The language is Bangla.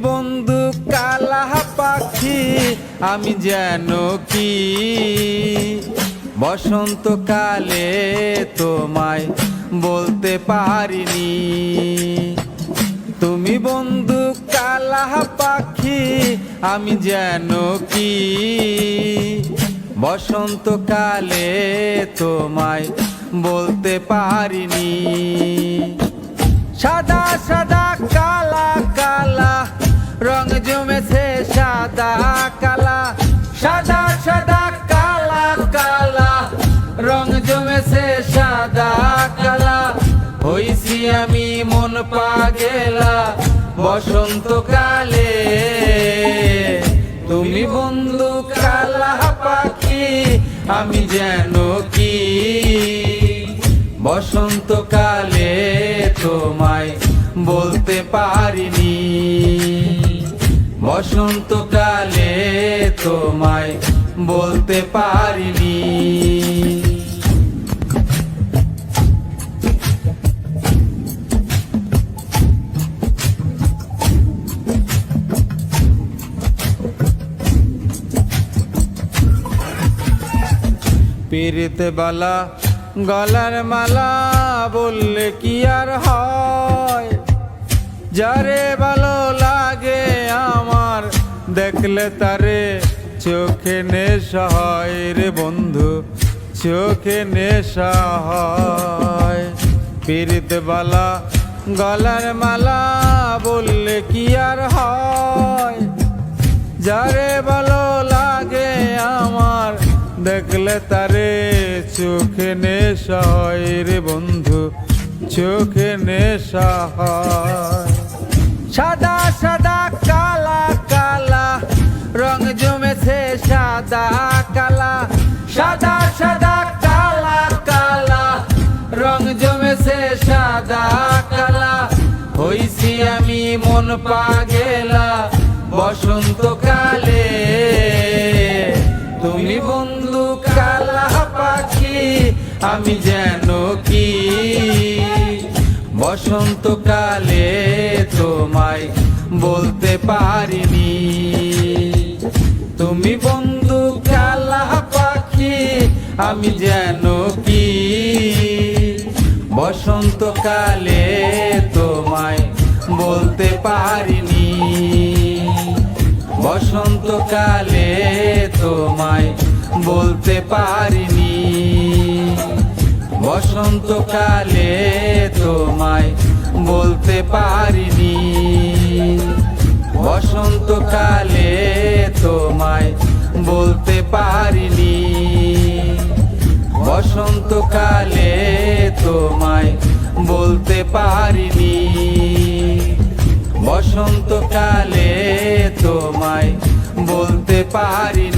বন্ধু কালা পাখি আমি যেন কি বসন্তকালে তোমায় বলতে পারিনি। তুমি বন্ধু কালা পাখি আমি যেন কি বসন্তকালে তোমায় বলতে পারিনি। সাদা সাদা কালা কালা রং জমেছে সাদা কালা, সাদা সাদা কালা কালা রং জমেছে সাদা কালা। হইছি আমি মন পাগেলা বসন্তকালে। তুমি বন্ধু কালা পাখি আমি যেন কি বসন্তকালে তোমায় বলতে পারিনি। বসন্তকালে তোমায় বলতে পারিনি। পিরিতে বালা গলার মালা বললে কি আর হয়, যারে ভালো লাগে আমার দেখলে তারে চোখে নেশা হয় রে বন্ধু, চোখে নেশা হয়। পিরিতে বালা গলার মালা বললে কি আর হয়, যারে ভালো লাগে আমার দেখলে তারে চোখে নেশা হয় রে বন্ধু, চোখে নেশা হয়। সাদা সাদা কালা কালা রং জমেছে সাদা কালা, সাদা সাদা কালা কালা রং জমেছে সাদা কালা। হইছি আমি মন পাগেলা বসন্তকালে। তুমি বন্ধু কালা পাখি আমি যেন কি বসন্তকালে তোমায় বলতে পারিনি। তুমি বন্ধু কালা পাখি আমি যেন কি বসন্তকালে তোমায় বলতে পারিনি। বসন্তকালে তোমায় বলতে পারিনি। বসন্তকালে তোমায় বলতে পারিনি। বসন্তকালে তোমায় বলতে পারিনি। বসন্তকালে তোমায় বলতে পারিনি। বসন্তকালে তোমায় বলতে পারিনি।